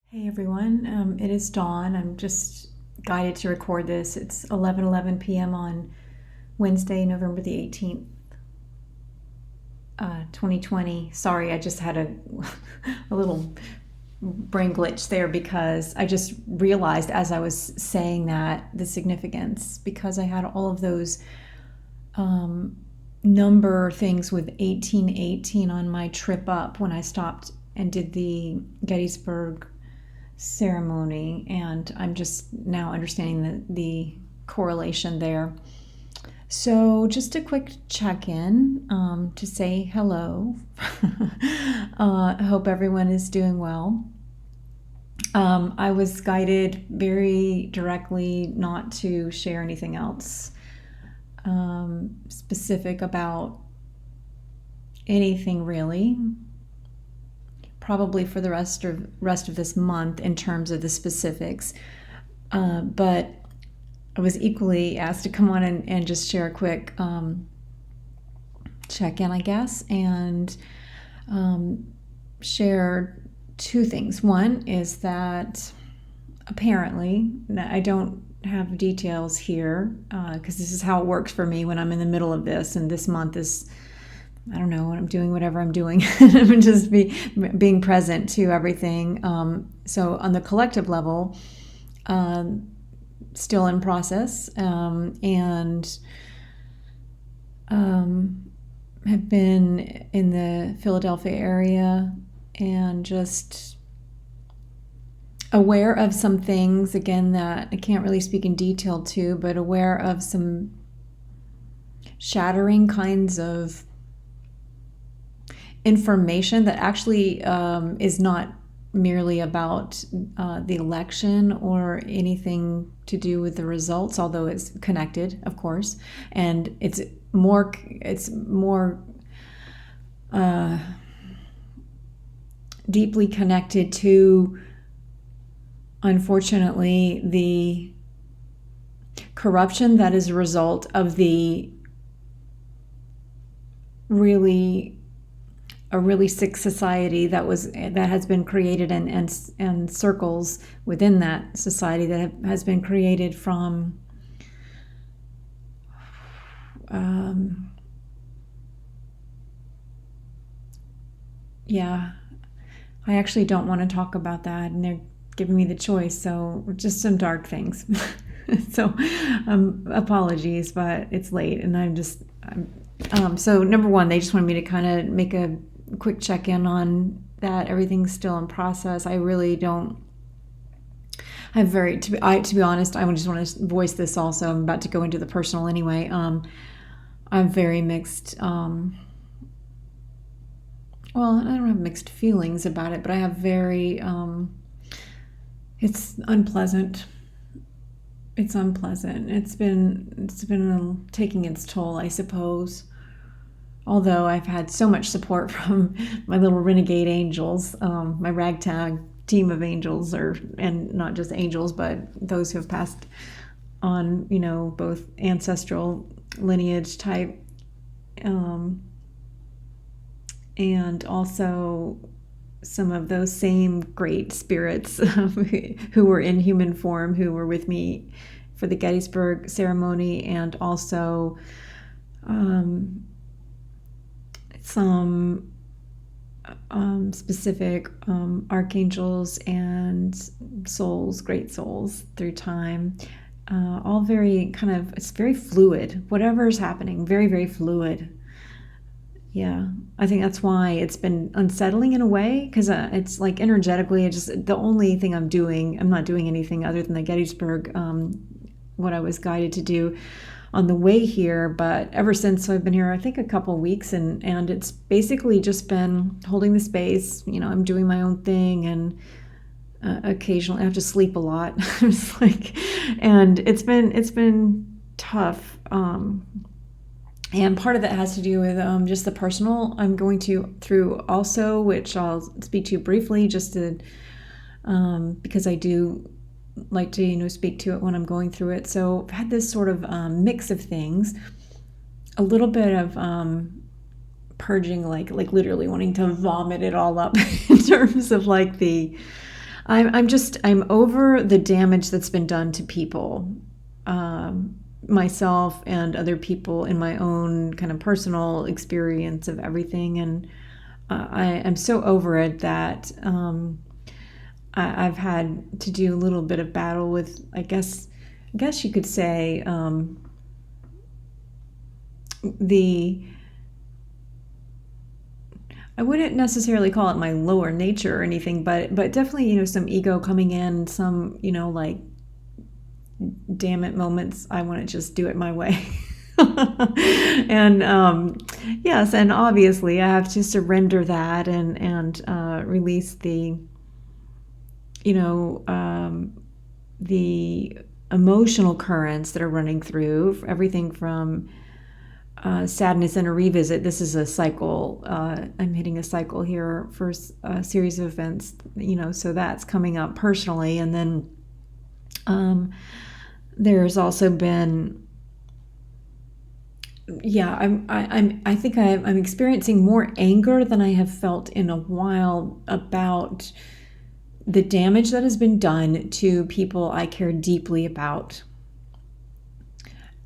Hey everyone, it is Dawn. I'm just guided to record this. It's 11:11 p.m. on Wednesday, November the 18th, 2020. Sorry, I just had a little brain glitch there because I just realized as I was saying that the significance, because I had all of those number things with 1818 on my trip up when I stopped and did the Gettysburg ceremony, and I'm just now understanding the correlation there. So just a quick check-in to say hello. I hope everyone is doing well. I was guided very directly not to share anything else specific about anything really, probably for the rest of this month in terms of the specifics. But I was equally asked to come on and just share a quick check-in, I guess, and share two things. One is that apparently, I don't have details here because this is how it works for me when I'm in the middle of this, and this month is, I don't know, I'm doing whatever I'm doing. I'm just being present to everything. So on the collective level, still in process, and have been in the Philadelphia area and just aware of some things, again, that I can't really speak in detail to, but aware of some shattering kinds of information that actually is not merely about the election or anything to do with the results, although it's connected, of course, and it's more deeply connected to, unfortunately, the corruption that is a result of a really sick society that has been created, and circles within that society that has been created from I actually don't want to talk about that, and they're giving me the choice, so just some dark things. So apologies, but it's late, and so number one, they just wanted me to kind of make a quick check-in on that. Everything's still in process. I really don't have to be honest, I just want to voice this also. I'm about to go into the personal anyway. I'm very mixed. Well, I don't have mixed feelings about it, but I have very, it's unpleasant. It's unpleasant. It's been taking its toll, I suppose. Although I've had so much support from my little renegade angels, my ragtag team of angels, and not just angels, but those who have passed on, both ancestral lineage type, and also some of those same great spirits who were in human form, who were with me for the Gettysburg ceremony, and also some specific archangels and souls, great souls through time, all very it's very fluid. Whatever is happening, very, very fluid. Yeah, I think that's why it's been unsettling in a way, because it's like energetically, the only thing I'm not doing anything other than the Gettysburg, what I was guided to do on the way here. But ever since I've been here, I think a couple of weeks, and it's basically just been holding the space. I'm doing my own thing, and occasionally I have to sleep a lot. And it's been tough. And part of that has to do with just the personal I'm going through also, which I'll speak to briefly, just to because I do like to speak to it when I'm going through it. So I've had this sort of mix of things, a little bit of purging, like literally wanting to vomit it all up in terms of like the I'm over the damage that's been done to people, myself and other people in my own kind of personal experience of everything. And I am so over it that I've had to do a little bit of battle with, I guess you could say, the I wouldn't necessarily call it my lower nature or anything, but definitely, some ego coming in, some, like, damn it moments. I want to just do it my way. And yes, and obviously I have to surrender that and release the emotional currents that are running through everything from sadness and a revisit. This is a cycle. I'm hitting a cycle here for a series of events, so that's coming up personally. And then there's also been, I think I'm experiencing more anger than I have felt in a while about the damage that has been done to people I care deeply about.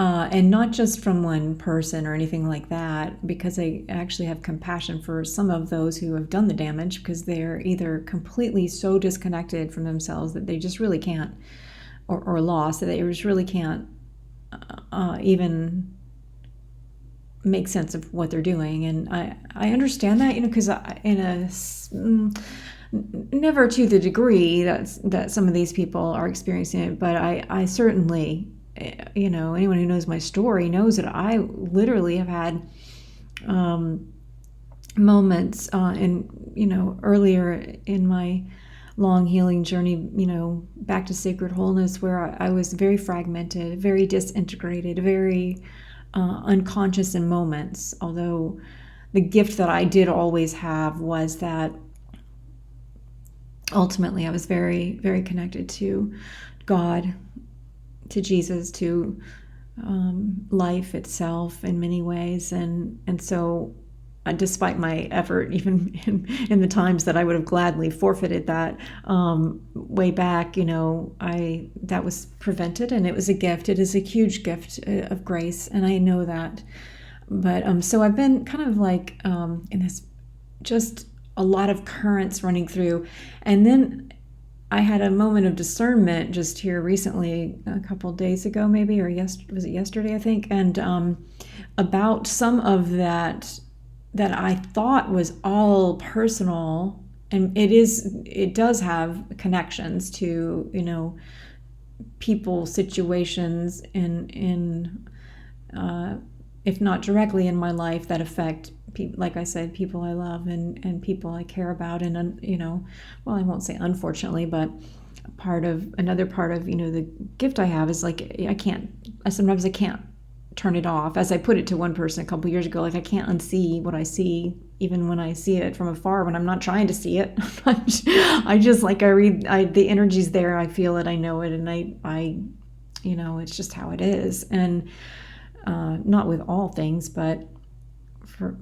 And not just from one person or anything like that, because I actually have compassion for some of those who have done the damage, because they're either completely so disconnected from themselves that they just really can't, or lost, that they just really can't even make sense of what they're doing. And I understand that, because never to the degree that some of these people are experiencing it, but I certainly, anyone who knows my story knows that I literally have had moments earlier in my long healing journey, back to sacred wholeness, where I was very fragmented, very disintegrated, very unconscious in moments. Although the gift that I did always have was that ultimately I was very, very connected to God, to Jesus, to life itself in many ways. And so despite my effort, even in the times that I would have gladly forfeited that way back, that was prevented, and it was a gift. It is a huge gift of grace, and I know that. But so I've been kind of like in this, just a lot of currents running through. And then I had a moment of discernment just here recently, a couple of days ago maybe, or was it yesterday, I think, and about some of that I thought was all personal, and it does have connections to people, situations in if not directly in my life, that affect people, like I said, people I love and people I care about. And well, I won't say unfortunately, but another part of the gift I have is, like, sometimes I can't turn it off. As I put it to one person a couple years ago, like, I can't unsee what I see, even when I see it from afar, when I'm not trying to see it. I just, like, the energy's there, I feel it, I know it, and I it's just how it is. And not with all things, but for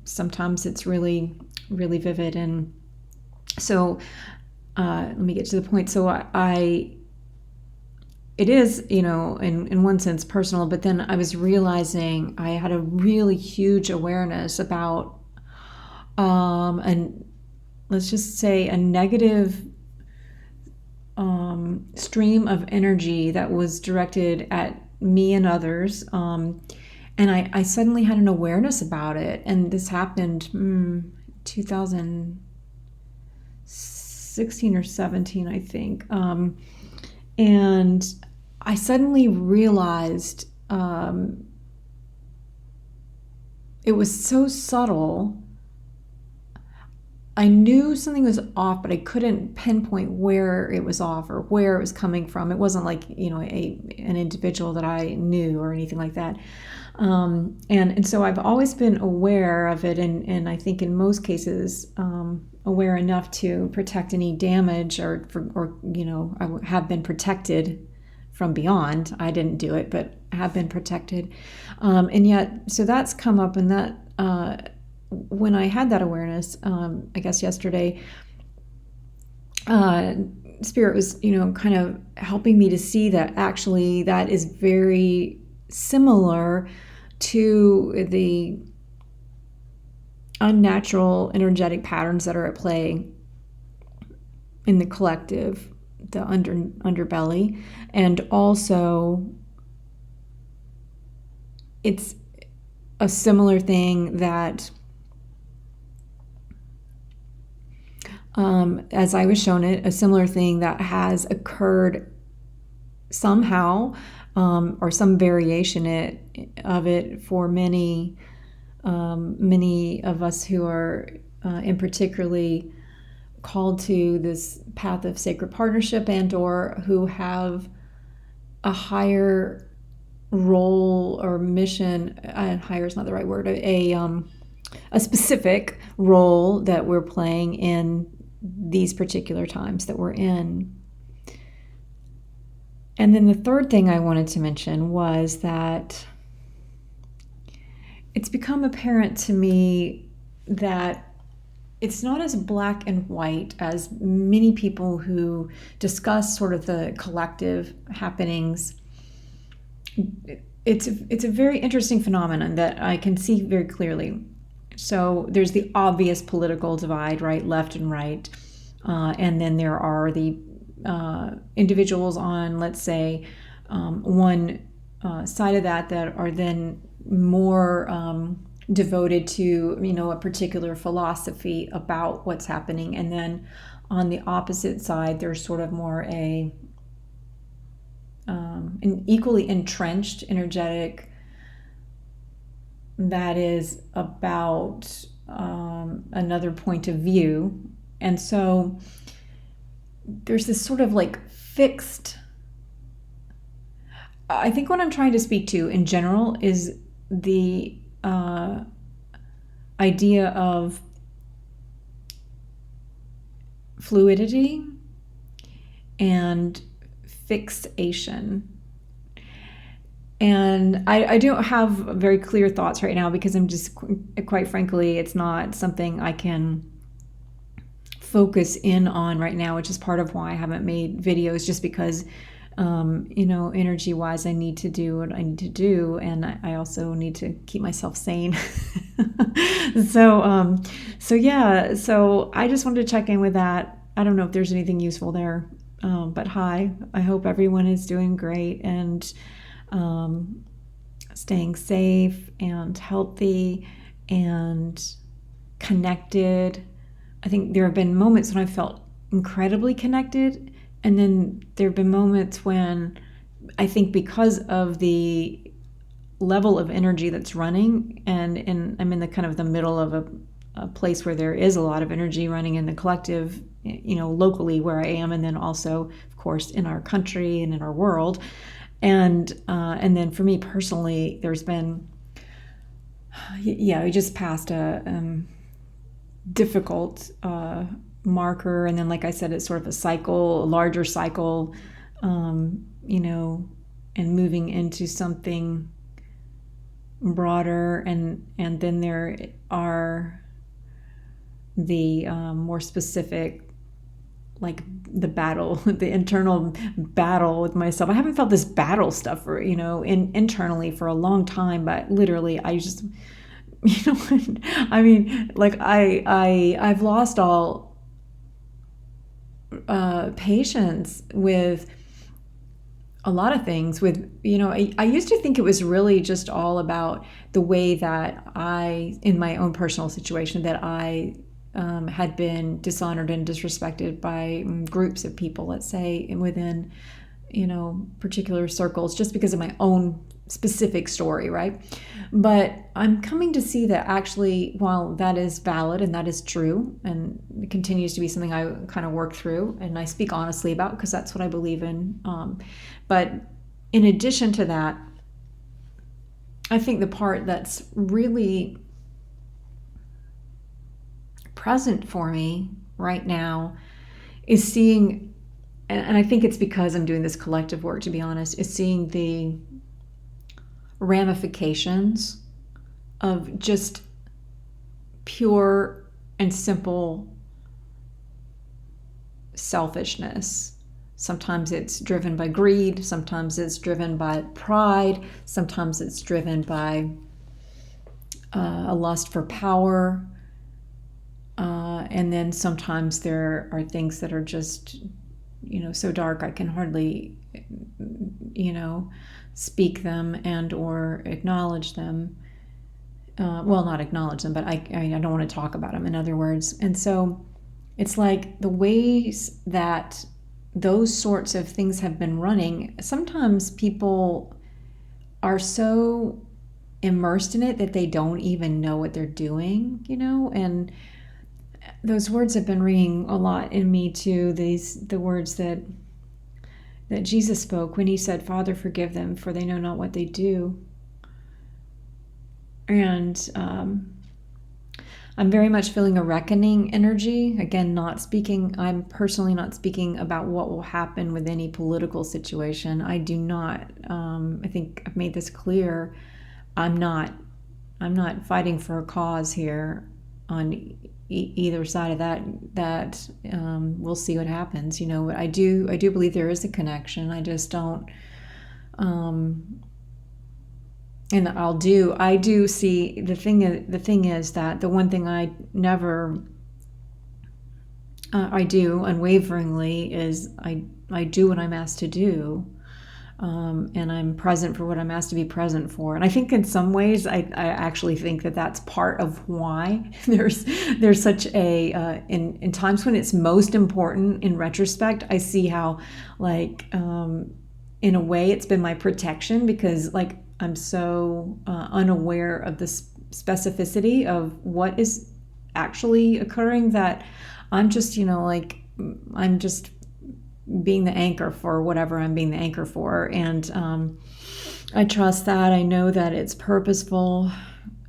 sometimes it's really, really vivid. And so let me get to the point. So it is, in one sense personal, but then I was realizing I had a really huge awareness about, and let's just say, a negative stream of energy that was directed at me and others. And I suddenly had an awareness about it. And this happened 2016 or 17, I think. And I suddenly realized it was so subtle. I knew something was off, but I couldn't pinpoint where it was off or where it was coming from. It wasn't like, an individual that I knew or anything like that. And so I've always been aware of it, and I think in most cases aware enough to protect any damage, or I have been protected from beyond. I didn't do it, but have been protected. And yet, so that's come up, and that when I had that awareness, I guess yesterday, uh, Spirit was, kind of helping me to see that actually that is very similar to the unnatural energetic patterns that are at play in the collective, the underbelly, and also it's a similar thing that, as I was shown it, a similar thing that has occurred somehow, or some variation of it for many of us who are in particularly called to this path of sacred partnership, and or who have a higher role or mission, and higher is not the right word, a specific role that we're playing in these particular times that we're in. And then the third thing I wanted to mention was that it's become apparent to me that it's not as black and white as many people who discuss sort of the collective happenings. It's a very interesting phenomenon that I can see very clearly. So there's the obvious political divide, right, left and right, and then there are the individuals on, let's say, one side of that are then more devoted to, a particular philosophy about what's happening, and then on the opposite side, there's sort of more an equally entrenched energetic that is about another point of view. And so there's this sort of like fixed, I think what I'm trying to speak to in general is the idea of fluidity and fixation. And I don't have very clear thoughts right now because I'm just, quite frankly, it's not something I can focus in on right now, which is part of why I haven't made videos, just because, energy wise, I need to do what I need to do. And I also need to keep myself sane. So yeah, so I just wanted to check in with that. I don't know if there's anything useful there. But hi, I hope everyone is doing great and staying safe and healthy and connected. I think there have been moments when I felt incredibly connected, and then there have been moments when I think because of the level of energy that's running, and I'm in the kind of the middle of a place where there is a lot of energy running in the collective, locally where I am, and then also, of course, in our country and in our world. And then for me personally, there's been, we just passed a difficult marker, and then, like I said, it's sort of a cycle, a larger cycle, and moving into something broader, and then there are the more specific, like the battle, the internal battle with myself. I haven't felt this battle stuff for, internally for a long time, but literally I just, I mean, like I've lost all patience with a lot of things. With, I used to think it was really just all about the way that in my own personal situation, that I had been dishonored and disrespected by groups of people, let's say, within, particular circles, just because of my own specific story, right? But I'm coming to see that actually, while that is valid and that is true, and it continues to be something I kind of work through and I speak honestly about because that's what I believe in. But in addition to that, I think the part that's really present for me right now is seeing, and I think it's because I'm doing this collective work, to be honest, is seeing the ramifications of just pure and simple selfishness. Sometimes it's driven by greed. Sometimes it's driven by pride. Sometimes it's driven by a lust for power. And then sometimes there are things that are just, so dark I can hardly, speak them and or acknowledge them. Well, not acknowledge them, but I don't want to talk about them, in other words. And so it's like the ways that those sorts of things have been running, sometimes people are so immersed in it that they don't even know what they're doing, and those words have been ringing a lot in me too. The words that Jesus spoke when he said, "Father, forgive them, for they know not what they do." And I'm very much feeling a reckoning energy. Again, I'm personally not speaking about what will happen with any political situation. I do not, I think I've made this clear. I'm not fighting for a cause here on either side of that. We'll see what happens. I do believe there is a connection. I just don't, and I do see the thing is that the one thing I never I do unwaveringly is I do what I'm asked to do, and I'm present for what I'm asked to be present for. And I think in some ways I actually think that that's part of why there's such a in times when it's most important. In retrospect, I see how in a way it's been my protection, because I'm so unaware of the specificity of what is actually occurring that I'm just, I'm just being the anchor for whatever I'm being the anchor for. And I trust that. I know that it's purposeful.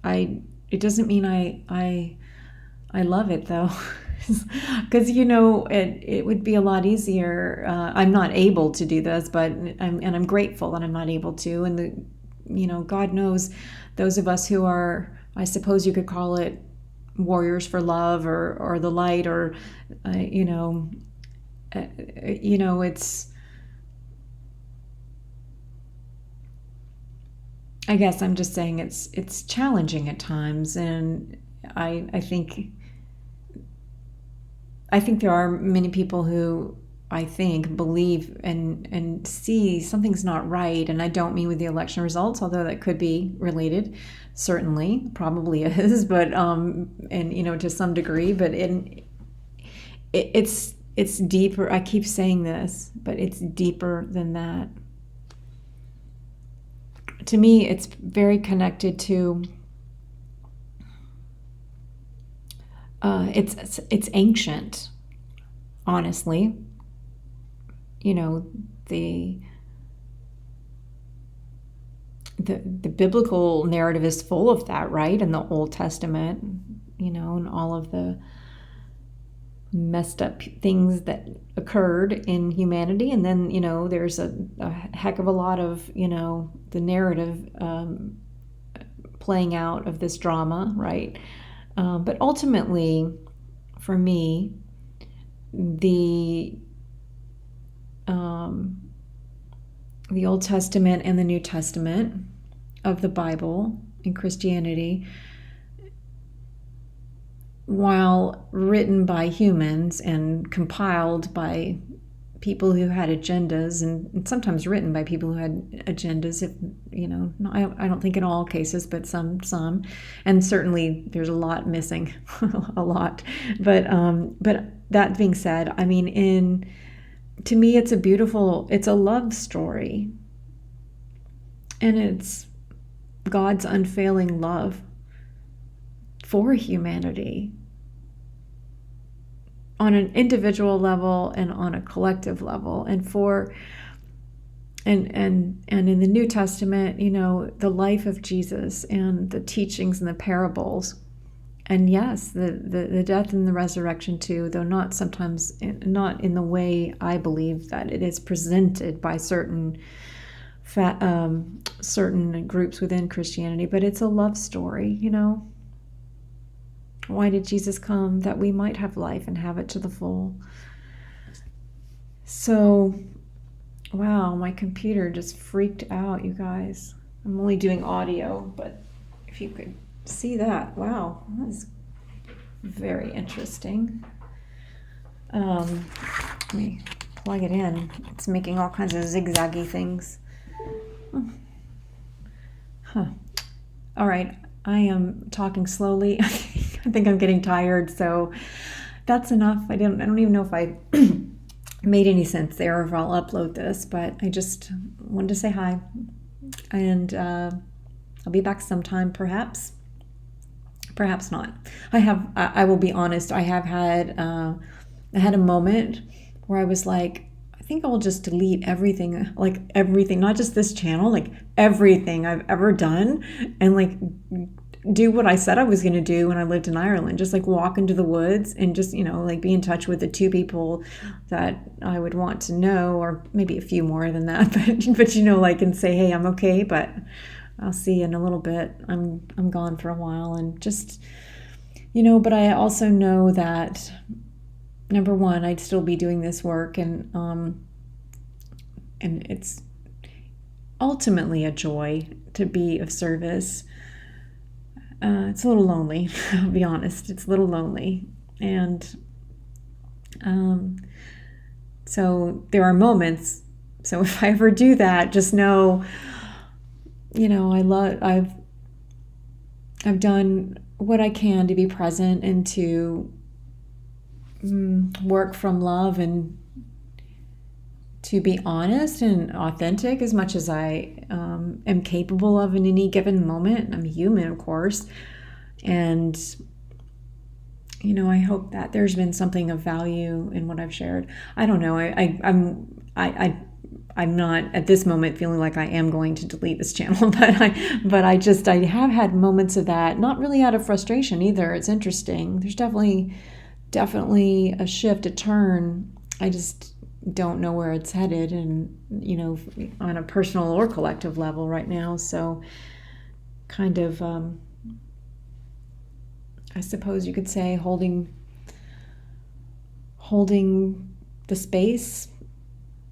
It doesn't mean I love it though. Because it would be a lot easier. I'm not able to do this, but I'm grateful that I'm not able to. And God knows those of us who are, I suppose you could call it warriors for love or the light, or it's, I guess I'm just saying it's challenging at times, and I think there are many people who I think believe and see something's not right. And I don't mean with the election results, although that could be related, certainly, probably is, but and to some degree, but it's deeper. I keep saying this, but it's deeper than that. To me, it's very connected to it's ancient, honestly. The biblical narrative is full of that, right? In the Old Testament, and all of the messed up things that occurred in humanity. And then, there's a heck of a lot of, the narrative playing out of this drama, right? But ultimately, for me, the Old Testament and the New Testament of the Bible in Christianity, while written by humans and compiled by people who had agendas, and sometimes written by people who had agendas, if I don't think in all cases, but some, and certainly there's a lot missing, a lot. But that being said, to me, it's a love story, and it's God's unfailing love for humanity on an individual level and on a collective level, and in the New Testament, the life of Jesus and the teachings and the parables. And yes, the death and the resurrection too, though not in the way I believe that it is presented by certain groups within Christianity, but it's a love story, Why did Jesus come? That we might have life and have it to the full. So, wow, my computer just freaked out, you guys. I'm only doing audio, but if you could see that, wow, that is very interesting. Let me plug it in. It's making all kinds of zigzaggy things. Huh. All right, I am talking slowly. I think I'm getting tired, so that's enough. I don't even know if I made any sense there or if I'll upload this, but I just wanted to say hi, and I'll be back sometime, perhaps not. I will be honest, I had a moment where I was like, I think I'll just delete everything, like everything, not just this channel, like everything I've ever done, and like do what I said I was going to do when I lived in Ireland, just like walk into the woods and just, like be in touch with the two people that I would want to know, or maybe a few more than that, but like, and say, hey, I'm okay, but I'll see you in a little bit. I'm gone for a while, and just, but I also know that, number one, I'd still be doing this work, and it's ultimately a joy to be of service. It's a little lonely, I'll be honest. It's a little lonely. And so there are moments. So if I ever do that, just know, I've done what I can to be present and to work from love and to be honest and authentic as much as I am capable of in any given moment. I'm human, of course. And, I hope that there's been something of value in what I've shared. I don't know. I'm not at this moment feeling like I am going to delete this channel, but I have had moments of that, not really out of frustration either. It's interesting. There's definitely a shift, a turn. I just don't know where it's headed, and on a personal or collective level right now. So kind of I suppose you could say holding the space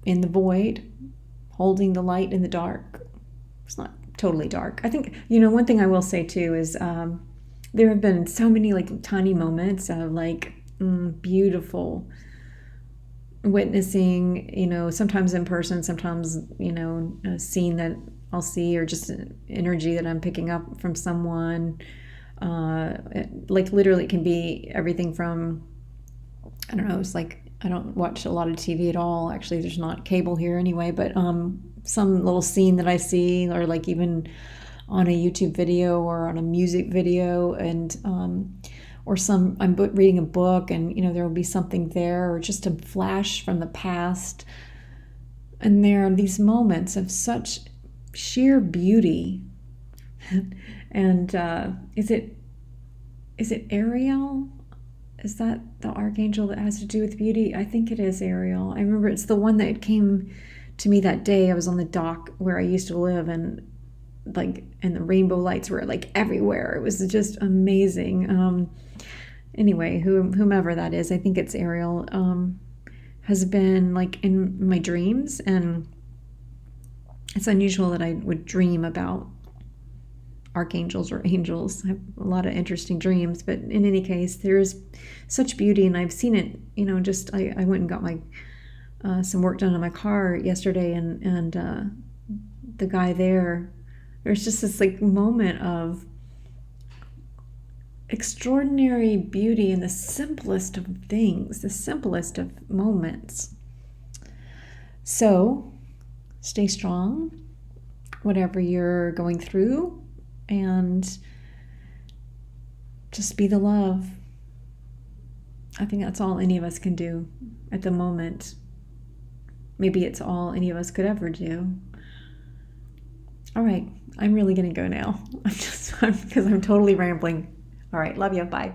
in the void, holding the light in the dark. It's not totally dark. I think, one thing I will say too is there have been so many like tiny moments of like beautiful witnessing, sometimes in person, sometimes, a scene that I'll see, or just an energy that I'm picking up from someone. Like literally it can be everything from, I don't know, it's like, I don't watch a lot of TV at all. Actually, there's not cable here anyway, but some little scene that I see, or like even on a YouTube video or on a music video, and or I'm reading a book, and there will be something there, or just a flash from the past. And there are these moments of such sheer beauty. And is it Ariel? Is that the archangel that has to do with beauty? I think it is Ariel. I remember it's the one that came to me that day. I was on the dock where I used to live, and the rainbow lights were like everywhere. It was just amazing. Anyway, whomever that is, I think it's Ariel, has been like in my dreams, and it's unusual that I would dream about archangels or angels. I have a lot of interesting dreams, but in any case, there is such beauty, and I've seen it, just I went and got my some work done on my car yesterday, and the guy there's just this like moment of extraordinary beauty in the simplest of things, the simplest of moments. So stay strong, whatever you're going through, and just be the love. I think that's all any of us can do at the moment. Maybe it's all any of us could ever do. All right, I'm really going to go now. Because I'm totally rambling. All right, love you. Bye.